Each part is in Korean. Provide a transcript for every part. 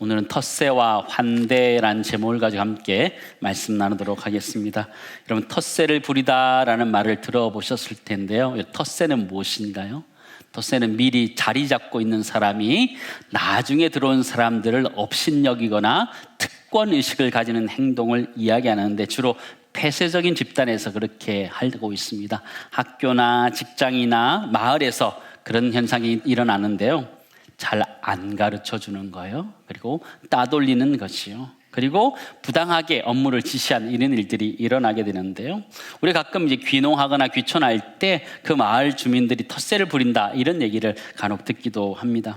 오늘은 텃세와 환대라는 제목을 가지고 함께 말씀 나누도록 하겠습니다. 여러분, 텃세를 부리다라는 말을 들어보셨을 텐데요. 텃세는 무엇인가요? 텃세는 미리 자리 잡고 있는 사람이 나중에 들어온 사람들을 업신여기거나 특권의식을 가지는 행동을 이야기하는데, 주로 폐쇄적인 집단에서 그렇게 하고 있습니다. 학교나 직장이나 마을에서 그런 현상이 일어나는데요. 잘 안 가르쳐 주는 거예요. 그리고 따돌리는 것이요. 그리고 부당하게 업무를 지시하는 이런 일들이 일어나게 되는데요. 우리 가끔 이제 귀농하거나 귀촌할 때 그 마을 주민들이 텃세를 부린다, 이런 얘기를 간혹 듣기도 합니다.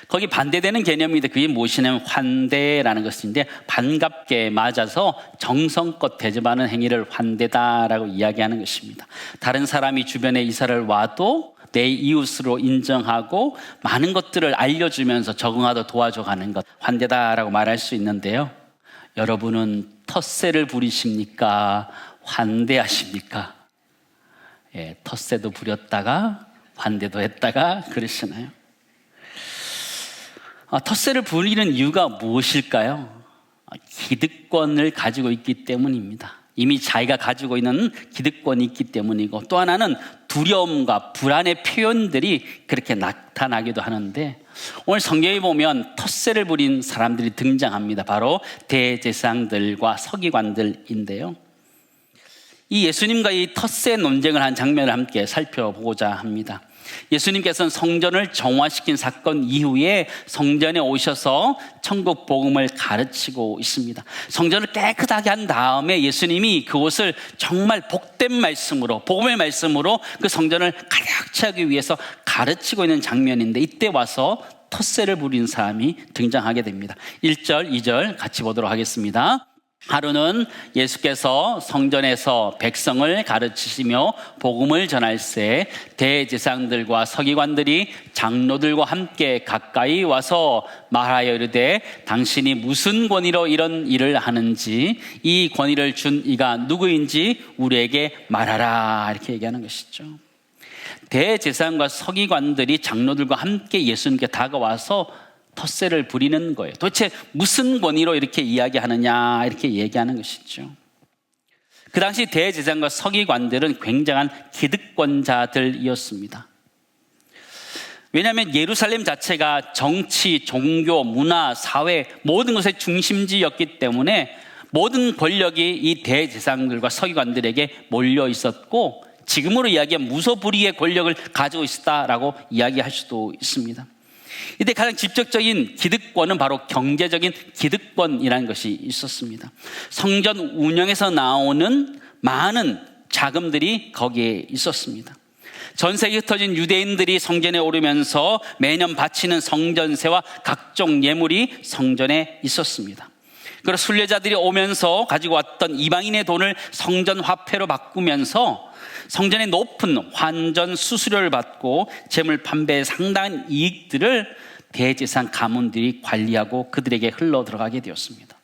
거기 반대되는 개념인데, 그게 무엇이냐면 환대라는 것인데, 반갑게 맞아서 정성껏 대접하는 행위를 환대다라고 이야기하는 것입니다. 다른 사람이 주변에 이사를 와도 내 이웃으로 인정하고 많은 것들을 알려주면서 적응하도록 도와줘가는 것, 환대다라고 말할 수 있는데요. 여러분은 텃세를 부리십니까? 환대하십니까? 텃세도 부렸다가 환대도 했다가 그러시나요? 텃세를 부리는 이유가 무엇일까요? 기득권을 가지고 있기 때문입니다. 이미 자기가 가지고 있는 기득권이 있기 때문이고, 또 하나는 두려움과 불안의 표현들이 그렇게 나타나기도 하는데, 오늘 성경에 보면 텃세를 부린 사람들이 등장합니다. 바로 대제사장들과 서기관들인데요. 이 예수님과 이 텃세 논쟁을 한 장면을 함께 살펴보고자 합니다. 예수님께서는 성전을 정화시킨 사건 이후에 성전에 오셔서 천국 복음을 가르치고 있습니다. 성전을 깨끗하게 한 다음에 예수님이 그곳을 정말 복된 말씀으로, 복음의 말씀으로 그 성전을 가득 채우기 위해서 가르치고 있는 장면인데, 이때 와서 텃세를 부린 사람이 등장하게 됩니다. 1절, 2절 같이 보도록 하겠습니다. 하루는 예수께서 성전에서 백성을 가르치시며 복음을 전할새 대제사장들과 서기관들이 장로들과 함께 가까이 와서 말하여 이르되, 당신이 무슨 권위로 이런 일을 하는지, 이 권위를 준 이가 누구인지 우리에게 말하라, 이렇게 얘기하는 것이죠. 대제사장과 서기관들이 장로들과 함께 예수님께 다가와서 텃세를 부리는 거예요. 도대체 무슨 권위로 이렇게 이야기하느냐, 이렇게 얘기하는 것이죠. 그 당시 대제사장과 서기관들은 굉장한 기득권자들이었습니다. 왜냐하면 예루살렘 자체가 정치, 종교, 문화, 사회 모든 것의 중심지였기 때문에 모든 권력이 이 대제사장들과 서기관들에게 몰려 있었고, 지금으로 이야기하면 무소불위의 권력을 가지고 있었다라고 이야기할 수도 있습니다. 이때 가장 직접적인 기득권은 바로 경제적인 기득권이라는 것이 있었습니다. 성전 운영에서 나오는 많은 자금들이 거기에 있었습니다. 전 세계에 흩어진 유대인들이 성전에 오르면서 매년 바치는 성전세와 각종 예물이 성전에 있었습니다. 그리고 순례자들이 오면서 가지고 왔던 이방인의 돈을 성전 화폐로 바꾸면서 성전의 높은 환전 수수료를 받고 재물 판매의 상당한 이익들을 대제사장 가문들이 관리하고 그들에게 흘러 들어가게 되었습니다.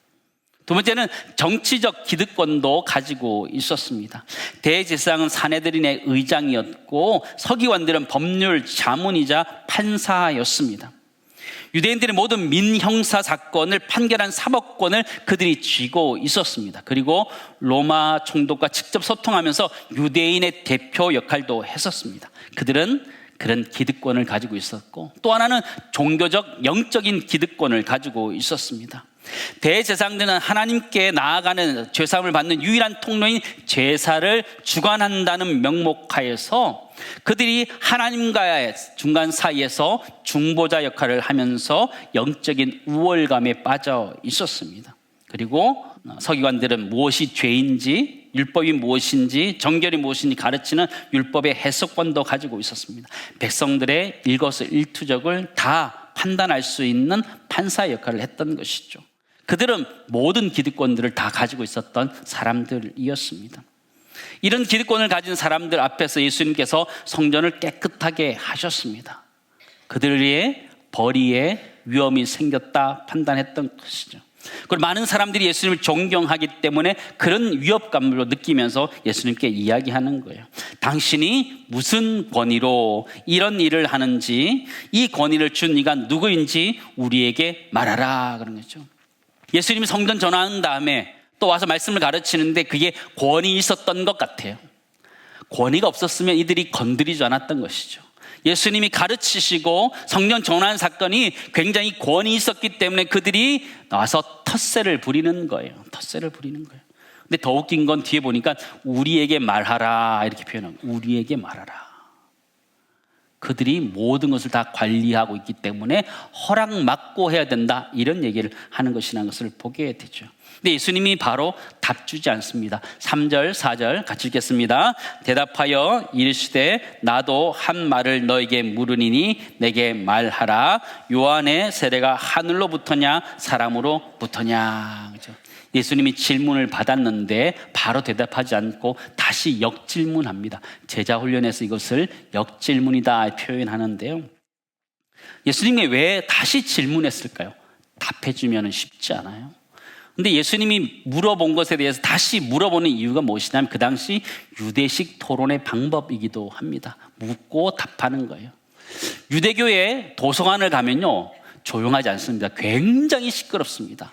두 번째는 정치적 기득권도 가지고 있었습니다. 대제사장은 산헤드린의 의장이었고, 서기관들은 법률 자문이자 판사였습니다. 유대인들의 모든 민형사 사건을 판결한 사법권을 그들이 쥐고 있었습니다. 그리고 로마 총독과 직접 소통하면서 유대인의 대표 역할도 했었습니다. 그들은 그런 기득권을 가지고 있었고, 또 하나는 종교적, 영적인 기득권을 가지고 있었습니다. 대제사장들은 하나님께 나아가는 죄사함을 받는 유일한 통로인 제사를 주관한다는 명목하에서 그들이 하나님과의 중간 사이에서 중보자 역할을 하면서 영적인 우월감에 빠져 있었습니다. 그리고 서기관들은 무엇이 죄인지, 율법이 무엇인지, 정결이 무엇인지 가르치는 율법의 해석권도 가지고 있었습니다. 백성들의 일거수일투족을 다 판단할 수 있는 판사 역할을 했던 것이죠. 그들은 모든 기득권들을 다 가지고 있었던 사람들이었습니다. 이런 기득권을 가진 사람들 앞에서 예수님께서 성전을 깨끗하게 하셨습니다. 그들의 벌이에 위험이 생겼다 판단했던 것이죠. 그리고 많은 사람들이 예수님을 존경하기 때문에 그런 위협감을 느끼면서 예수님께 이야기하는 거예요. 당신이 무슨 권위로 이런 일을 하는지, 이 권위를 준 이가 누구인지 우리에게 말하라 그런 거죠. 예수님이 성전 전환한 다음에 또 와서 말씀을 가르치는데 그게 권위 있었던 것 같아요. 권위가 없었으면 이들이 건드리지 않았던 것이죠. 예수님이 가르치시고 성전 전환 사건이 굉장히 권위 있었기 때문에 그들이 나와서 텃세를 부리는 거예요. 텃세를 부리는 거예요. 근데 더 웃긴 건 뒤에 보니까 우리에게 말하라 이렇게 표현합니다. 우리에게 말하라. 그들이 모든 것을 다 관리하고 있기 때문에 허락 받고 해야 된다 이런 얘기를 하는 것이라는 것을 보게 되죠. 근데 예수님이 바로 답 주지 않습니다. 3절 4절 같이 읽겠습니다. 대답하여 이르시되 나도 한 말을 너에게 물으니니 내게 말하라. 요한의 세례가 하늘로부터냐 사람으로부터냐. 그렇죠? 예수님이 질문을 받았는데 바로 대답하지 않고 다시 역질문합니다. 제자 훈련에서 이것을 역질문이다 표현하는데요. 예수님이 왜 다시 질문했을까요? 답해주면 쉽지 않아요. 근데 예수님이 물어본 것에 대해서 다시 물어보는 이유가 무엇이냐면 그 당시 유대식 토론의 방법이기도 합니다. 묻고 답하는 거예요. 유대교의 도서관을 가면요 조용하지 않습니다. 굉장히 시끄럽습니다.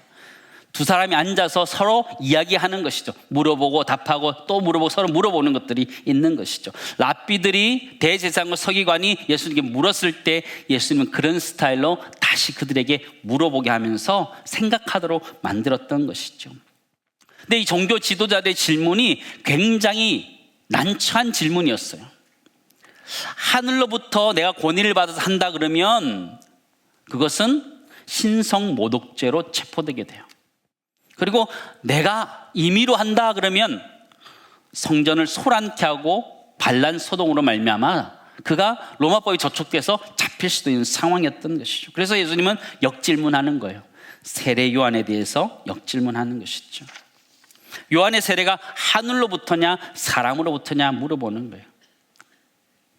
두 사람이 앉아서 서로 이야기하는 것이죠. 물어보고 답하고 또 물어보고 서로 물어보는 것들이 있는 것이죠. 랍비들이 대제사장과 서기관이 예수님께 물었을 때 예수님은 그런 스타일로 다시 그들에게 물어보게 하면서 생각하도록 만들었던 것이죠. 근데 이 종교 지도자들의 질문이 굉장히 난처한 질문이었어요. 하늘로부터 내가 권위를 받아서 한다 그러면 그것은 신성모독죄로 체포되게 돼요. 그리고 내가 임의로 한다 그러면 성전을 소란케 하고 반란 소동으로 말미암아 그가 로마법에 저촉돼서 잡힐 수도 있는 상황이었던 것이죠. 그래서 예수님은 역질문하는 거예요. 세례 요한에 대해서 역질문하는 것이죠. 요한의 세례가 하늘로부터냐 사람으로부터냐 물어보는 거예요.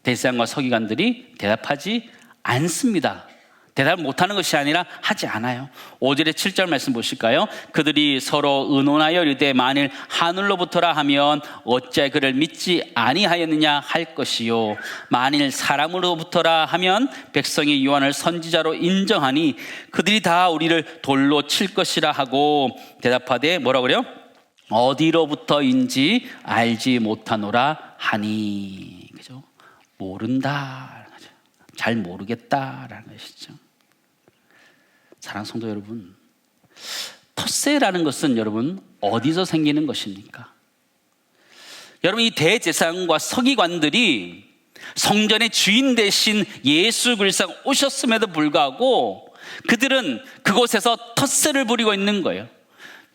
대제사장과 서기관들이 대답하지 않습니다. 대답을 못하는 것이 아니라 하지 않아요. 5절의 7절 말씀 보실까요? 그들이 서로 의논하여 이르되 만일 하늘로부터라 하면 어찌 그를 믿지 아니하였느냐 할 것이요 만일 사람으로부터라 하면 백성이 요한을 선지자로 인정하니 그들이 다 우리를 돌로 칠 것이라 하고 대답하되 뭐라 그래요? 어디로부터인지 알지 못하노라 하니. 그죠? 모른다. 잘 모르겠다라는 것이죠. 사랑하는 성도 여러분, 텃세라는 것은 여러분 어디서 생기는 것입니까? 여러분 이 대제사장과 서기관들이 성전의 주인 대신 예수 그리스도가 오셨음에도 불구하고 그들은 그곳에서 텃세를 부리고 있는 거예요.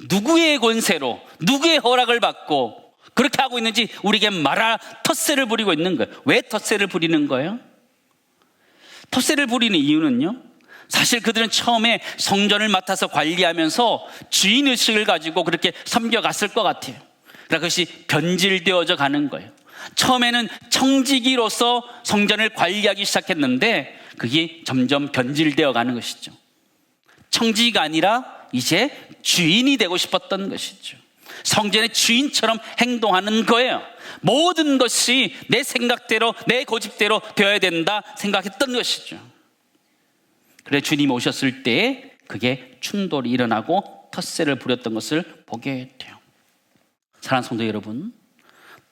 누구의 권세로 누구의 허락을 받고 그렇게 하고 있는지 우리에게 말하라. 텃세를 부리고 있는 거예요. 왜 텃세를 부리는 거예요? 텃세를 부리는 이유는요, 사실 그들은 처음에 성전을 맡아서 관리하면서 주인의식을 가지고 그렇게 섬겨갔을 것 같아요. 그러니까 그것이 변질되어져 가는 거예요. 처음에는 청지기로서 성전을 관리하기 시작했는데 그게 점점 변질되어 가는 것이죠. 청지기가 아니라 이제 주인이 되고 싶었던 것이죠. 성전의 주인처럼 행동하는 거예요. 모든 것이 내 생각대로 내 고집대로 되어야 된다 생각했던 것이죠. 그래 주님이 오셨을 때 그게 충돌이 일어나고 텃세를 부렸던 것을 보게 돼요. 사랑하는 성도 여러분,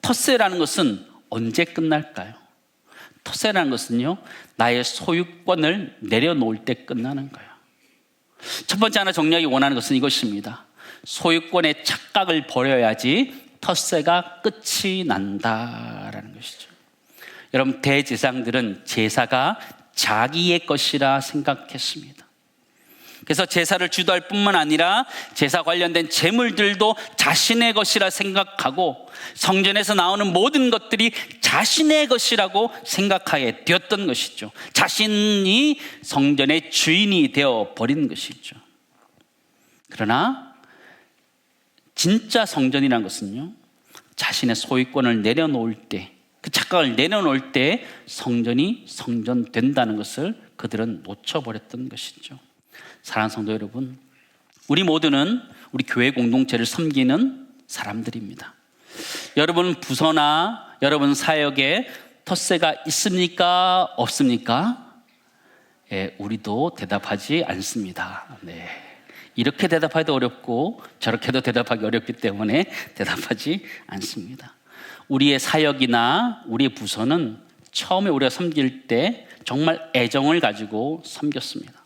텃세라는 것은 언제 끝날까요? 텃세라는 것은요, 나의 소유권을 내려놓을 때 끝나는 거예요. 첫 번째 하나 정리하기 원하는 것은 이것입니다. 소유권의 착각을 버려야지 텃세가 끝이 난다라는 것이죠. 여러분 대제사장들은 제사가 자기의 것이라 생각했습니다. 그래서 제사를 주도할 뿐만 아니라 제사 관련된 재물들도 자신의 것이라 생각하고 성전에서 나오는 모든 것들이 자신의 것이라고 생각하게 되었던 것이죠. 자신이 성전의 주인이 되어 버린 것이죠. 그러나 진짜 성전이라는 것은요, 자신의 소유권을 내려놓을 때, 그 착각을 내려놓을 때 성전이 성전 된다는 것을 그들은 놓쳐버렸던 것이죠. 사랑하는 성도 여러분, 우리 모두는 우리 교회 공동체를 섬기는 사람들입니다. 여러분 부서나 여러분 사역에 텃세가 있습니까? 없습니까? 예, 우리도 대답하지 않습니다. 네. 이렇게 대답하기도 어렵고 저렇게도 대답하기 어렵기 때문에 대답하지 않습니다. 우리의 사역이나 우리의 부서는 처음에 우리가 섬길 때 정말 애정을 가지고 섬겼습니다.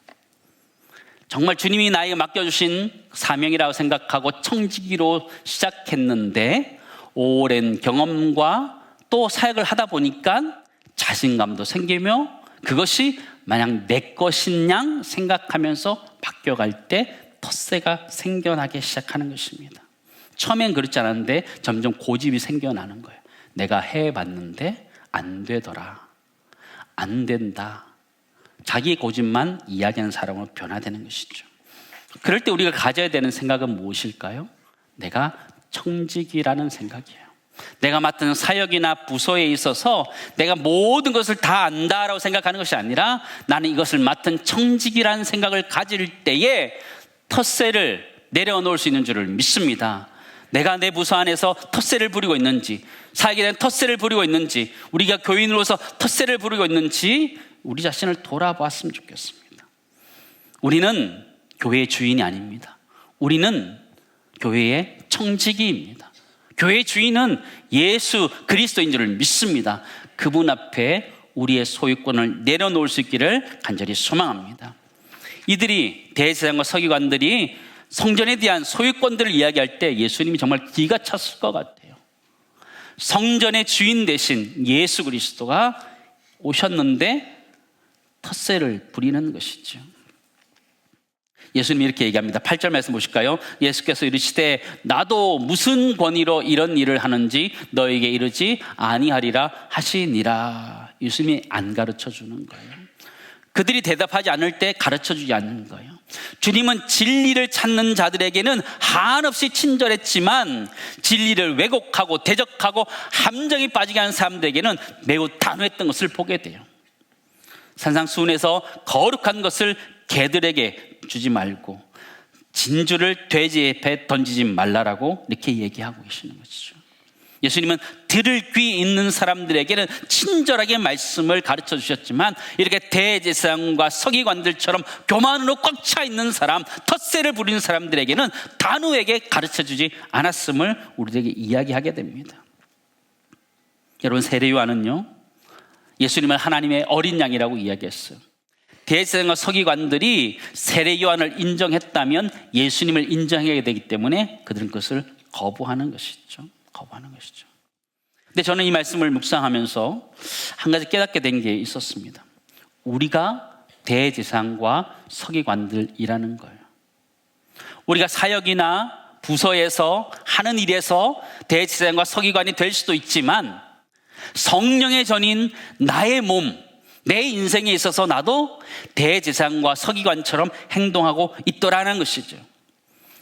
정말 주님이 나에게 맡겨주신 사명이라고 생각하고 청지기로 시작했는데 오랜 경험과 또 사역을 하다 보니까 자신감도 생기며 그것이 마냥 내 것인 양 생각하면서 바뀌어갈 때 텃세가 생겨나기 시작하는 것입니다. 처음엔 그렇지 않았는데 점점 고집이 생겨나는 거예요. 내가 해봤는데 안 되더라. 안 된다. 자기의 고집만 이야기하는 사람으로 변화되는 것이죠. 그럴 때 우리가 가져야 되는 생각은 무엇일까요? 내가 청지기라는 생각이에요. 내가 맡은 사역이나 부서에 있어서 내가 모든 것을 다 안다라고 생각하는 것이 아니라 나는 이것을 맡은 청지기라는 생각을 가질 때에 텃세를 내려놓을 수 있는 줄을 믿습니다. 내가 내 부서 안에서 텃세를 부리고 있는지, 사역에 대한 텃세를 부리고 있는지, 우리가 교인으로서 텃세를 부리고 있는지 우리 자신을 돌아봤으면 좋겠습니다. 우리는 교회의 주인이 아닙니다. 우리는 교회의 청지기입니다. 교회의 주인은 예수 그리스도인 줄을 믿습니다. 그분 앞에 우리의 소유권을 내려놓을 수 있기를 간절히 소망합니다. 이들이 대제사장과 서기관들이 성전에 대한 소유권들을 이야기할 때 예수님이 정말 기가 찼을 것 같아요. 성전의 주인 대신 예수 그리스도가 오셨는데 텃세를 부리는 것이죠. 예수님이 이렇게 얘기합니다. 8절 말씀 보실까요? 예수께서 이르시되 나도 무슨 권위로 이런 일을 하는지 너에게 이르지 아니하리라 하시니라. 예수님이 안 가르쳐 주는 거예요. 그들이 대답하지 않을 때 가르쳐 주지 않는 거예요. 주님은 진리를 찾는 자들에게는 한없이 친절했지만 진리를 왜곡하고 대적하고 함정에 빠지게 하는 사람들에게는 매우 단호했던 것을 보게 돼요. 산상수훈에서 거룩한 것을 개들에게 주지 말고 진주를 돼지 옆에 던지지 말라라고 이렇게 얘기하고 계시는 것이죠. 예수님은 들을 귀 있는 사람들에게는 친절하게 말씀을 가르쳐 주셨지만 이렇게 대제사장과 서기관들처럼 교만으로 꽉 차 있는 사람, 텃세를 부리는 사람들에게는 단호하게 가르쳐 주지 않았음을 우리에게 이야기하게 됩니다. 여러분, 세례 요한은요 예수님을 하나님의 어린 양이라고 이야기했어요. 대제사장과 서기관들이 세례 요한을 인정했다면 예수님을 인정해야 되기 때문에 그들은 그것을 거부하는 것이죠. 거부하는 것이죠. 근데 저는 이 말씀을 묵상하면서 한 가지 깨닫게 된 게 있었습니다. 우리가 대제사장과 서기관들이라는 거예요. 우리가 사역이나 부서에서 하는 일에서 대제사장과 서기관이 될 수도 있지만 성령의 전인 나의 몸, 내 인생에 있어서 나도 대제사장과 서기관처럼 행동하고 있더라는 것이죠.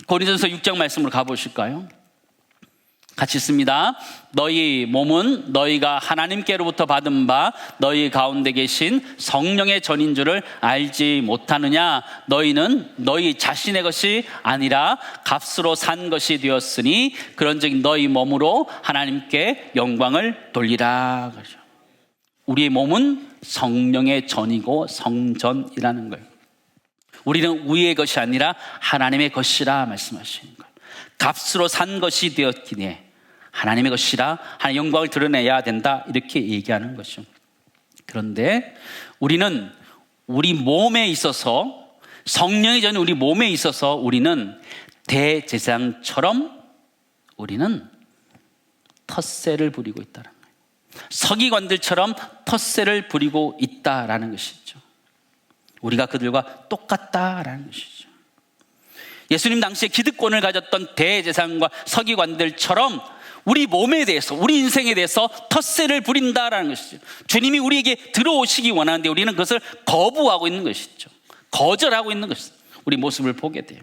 고린도전서 6장 말씀으로 가보실까요? 같이 읽습니다. 너희 몸은 너희가 하나님께로부터 받은 바 너희 가운데 계신 성령의 전인 줄을 알지 못하느냐? 너희는 너희 자신의 것이 아니라 값으로 산 것이 되었으니 그런즉 너희 몸으로 하나님께 영광을 돌리라. 우리의 몸은 성령의 전이고 성전이라는 거예요. 우리는 우리의 것이 아니라 하나님의 것이라 말씀하시는 거예요. 값으로 산 것이 되었기에 하나님의 것이라 하나님의 영광을 드러내야 된다, 이렇게 얘기하는 것이죠. 그런데 우리는 우리 몸에 있어서, 성령이 전에 우리 몸에 있어서 우리는 대제사장처럼 우리는 텃세를 부리고 있다는 거예요. 서기관들처럼 텃세를 부리고 있다라는 것이죠. 우리가 그들과 똑같다라는 것이죠. 예수님 당시에 기득권을 가졌던 대제사장과 서기관들처럼 우리 몸에 대해서, 우리 인생에 대해서 텃세를 부린다라는 것이죠. 주님이 우리에게 들어오시기 원하는데 우리는 그것을 거부하고 있는 것이죠. 거절하고 있는 것이죠. 우리 모습을 보게 돼요.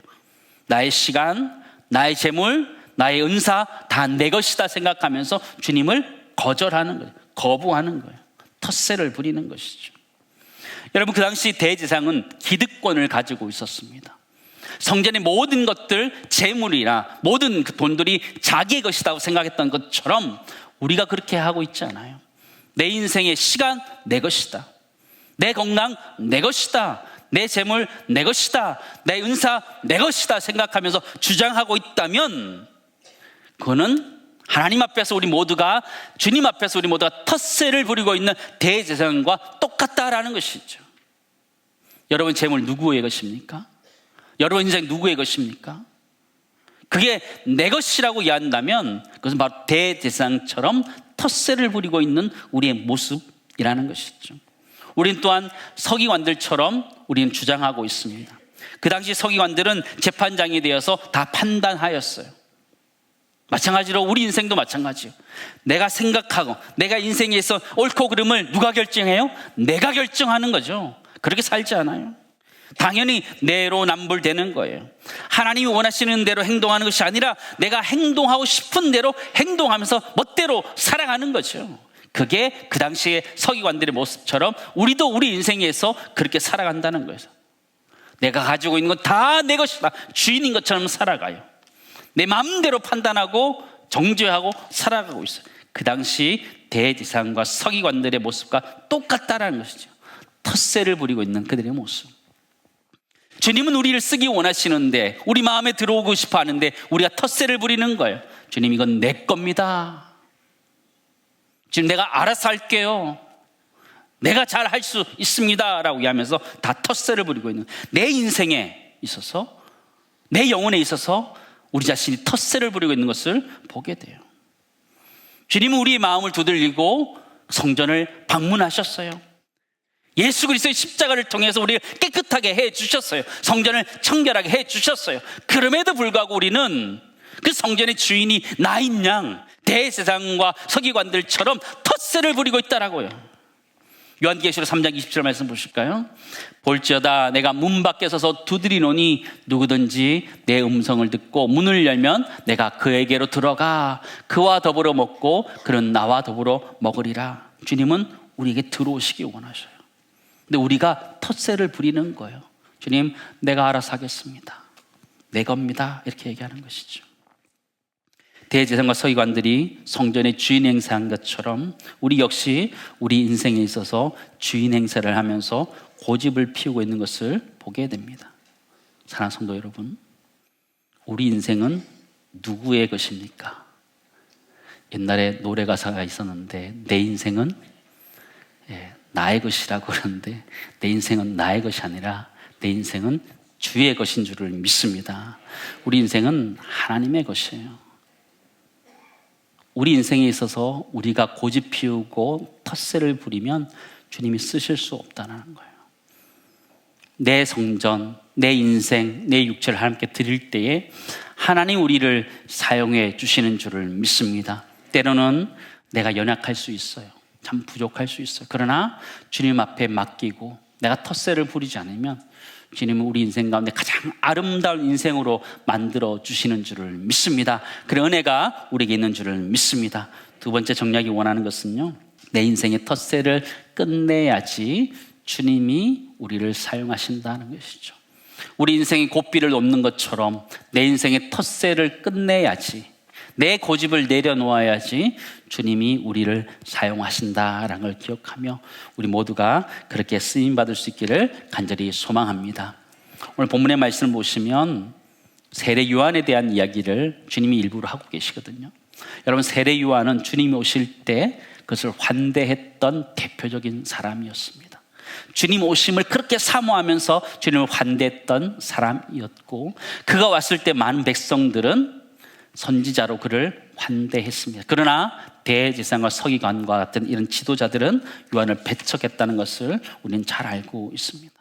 나의 시간, 나의 재물, 나의 은사 다 내 것이다 생각하면서 주님을 거절하는 거예요. 거부하는 거예요. 텃세를 부리는 것이죠. 여러분, 그 당시 대제사장은 기득권을 가지고 있었습니다. 성전의 모든 것들, 재물이나 모든 그 돈들이 자기의 것이라고 생각했던 것처럼 우리가 그렇게 하고 있지 않아요. 내 인생의 시간 내 것이다, 내 건강 내 것이다, 내 재물 내 것이다, 내 은사 내 것이다 생각하면서 주장하고 있다면 그거는 하나님 앞에서 우리 모두가, 주님 앞에서 우리 모두가 텃세를 부리고 있는 대제사장과 똑같다라는 것이죠. 여러분 재물 누구의 것입니까? 여러분 인생 누구의 것입니까? 그게 내 것이라고 이해한다면 그것은 바로 대제사장처럼 텃세를 부리고 있는 우리의 모습이라는 것이죠. 우리는 또한 서기관들처럼 우리는 주장하고 있습니다. 그 당시 서기관들은 재판장이 되어서 다 판단하였어요. 마찬가지로 우리 인생도 마찬가지예요. 내가 생각하고 내가 인생에서 옳고 그름을 누가 결정해요? 내가 결정하는 거죠. 그렇게 살지 않아요. 당연히 내로남불되는 거예요. 하나님이 원하시는 대로 행동하는 것이 아니라 내가 행동하고 싶은 대로 행동하면서 멋대로 살아가는 거죠. 그게 그 당시에 서기관들의 모습처럼 우리도 우리 인생에서 그렇게 살아간다는 거예요. 내가 가지고 있는 건 다 내 것이다, 주인인 것처럼 살아가요. 내 마음대로 판단하고 정죄하고 살아가고 있어요. 그 당시 대제사장과 서기관들의 모습과 똑같다라는 것이죠. 텃세를 부리고 있는 그들의 모습. 주님은 우리를 쓰기 원하시는데, 우리 마음에 들어오고 싶어 하는데 우리가 텃세를 부리는 거예요. 주님, 이건 내 겁니다. 지금 내가 알아서 할게요. 내가 잘 할 수 있습니다 라고 하면서 다 텃세를 부리고 있는, 내 인생에 있어서, 내 영혼에 있어서 우리 자신이 텃세를 부리고 있는 것을 보게 돼요. 주님은 우리의 마음을 두들리고 성전을 방문하셨어요. 예수 그리스도의 십자가를 통해서 우리를 깨끗하게 해주셨어요. 성전을 청결하게 해주셨어요. 그럼에도 불구하고 우리는 그 성전의 주인이 나인 양 대제사장과 서기관들처럼 텃세를 부리고 있다라고요. 요한계시록 3장 27절 말씀 보실까요? 볼지어다 내가 문 밖에 서서 두드리노니 누구든지 내 음성을 듣고 문을 열면 내가 그에게로 들어가 그와 더불어 먹고 그는 나와 더불어 먹으리라. 주님은 우리에게 들어오시기 원하셔요. 근데 우리가 텃세를 부리는 거예요. 주님, 내가 알아서 하겠습니다, 내 겁니다, 이렇게 얘기하는 것이죠. 대제사장과 서기관들이 성전의 주인 행세한 것처럼 우리 역시 우리 인생에 있어서 주인 행세를 하면서 고집을 피우고 있는 것을 보게 됩니다. 사랑하는 성도 여러분, 우리 인생은 누구의 것입니까? 옛날에 노래 가사가 있었는데, 내 인생은 나의 것이라고 그러는데, 내 인생은 나의 것이 아니라 내 인생은 주의 것인 줄을 믿습니다. 우리 인생은 하나님의 것이에요. 우리 인생에 있어서 우리가 고집 피우고 텃세를 부리면 주님이 쓰실 수 없다는 거예요. 내 성전, 내 인생, 내 육체를 하나님께 드릴 때에 하나님 우리를 사용해 주시는 줄을 믿습니다. 때로는 내가 연약할 수 있어요. 참 부족할 수 있어요. 그러나 주님 앞에 맡기고 내가 텃세를 부리지 않으면 주님은 우리 인생 가운데 가장 아름다운 인생으로 만들어 주시는 줄을 믿습니다. 그 은혜가 우리에게 있는 줄을 믿습니다. 두 번째 정략이 원하는 것은요, 내 인생의 텃세를 끝내야지 주님이 우리를 사용하신다는 것이죠. 우리 인생의 고삐를 놓는 것처럼 내 인생의 텃세를 끝내야지, 내 고집을 내려놓아야지 주님이 우리를 사용하신다라는 걸 기억하며 우리 모두가 그렇게 쓰임받을 수 있기를 간절히 소망합니다. 오늘 본문의 말씀을 보시면 세례 요한에 대한 이야기를 주님이 일부러 하고 계시거든요. 여러분, 세례 요한은 주님이 오실 때 그것을 환대했던 대표적인 사람이었습니다. 주님 오심을 그렇게 사모하면서 주님을 환대했던 사람이었고, 그가 왔을 때 많은 백성들은 선지자로 그를 환대했습니다. 그러나 대제사장과 서기관과 같은 이런 지도자들은 요한을 배척했다는 것을 우리는 잘 알고 있습니다.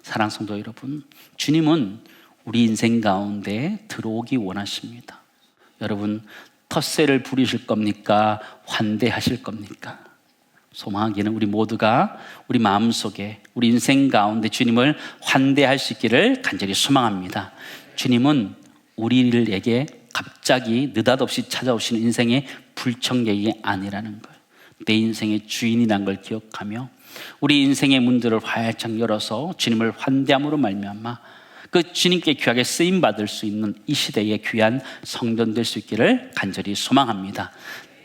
사랑하는 성도 여러분, 주님은 우리 인생 가운데 들어오기 원하십니다. 여러분, 텃세를 부리실 겁니까? 환대하실 겁니까? 소망하기는 우리 모두가 우리 마음속에 우리 인생 가운데 주님을 환대할 수 있기를 간절히 소망합니다. 주님은 우리에게 갑자기 느닷없이 찾아오시는 인생의 불청객이 아니라는 거예요. 내 인생의 주인이라는 걸 기억하며 우리 인생의 문들을 활짝 열어서 주님을 환대함으로 말미암아 그 그 주님께 귀하게 쓰임 받을 수 있는 이 시대의 귀한 성전 될 수 있기를 간절히 소망합니다.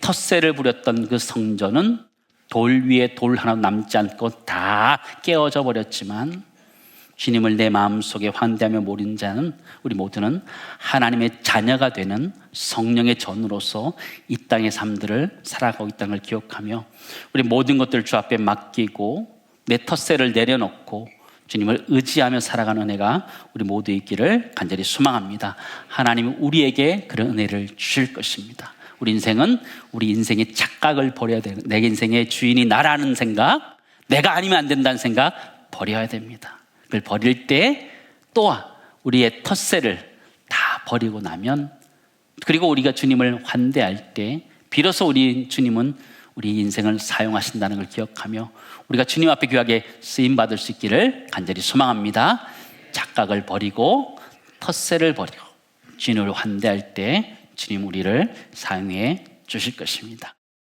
텃세를 부렸던 그 성전은 돌 위에 돌 하나 남지 않고 다 깨어져 버렸지만 주님을 내 마음속에 환대하며 모르는 자는 우리 모두는 하나님의 자녀가 되는 성령의 전으로서 이 땅의 삶들을 살아가고 있다는 걸 기억하며 우리 모든 것들을 주 앞에 맡기고 내 텃세를 내려놓고 주님을 의지하며 살아가는 은혜가 우리 모두에 있기를 간절히 소망합니다. 하나님은 우리에게 그런 은혜를 주실 것입니다. 우리 인생은 우리 인생의 착각을 버려야 되는, 내 인생의 주인이 나라는 생각, 내가 아니면 안 된다는 생각 버려야 됩니다. 그걸 버릴 때 또한 우리의 텃세를 다 버리고 나면, 그리고 우리가 주님을 환대할 때 비로소 우리 주님은 우리 인생을 사용하신다는 걸 기억하며 우리가 주님 앞에 귀하게 쓰임받을 수 있기를 간절히 소망합니다. 착각을 버리고 텃세를 버리고 주님을 환대할 때 주님 우리를 사용해 주실 것입니다.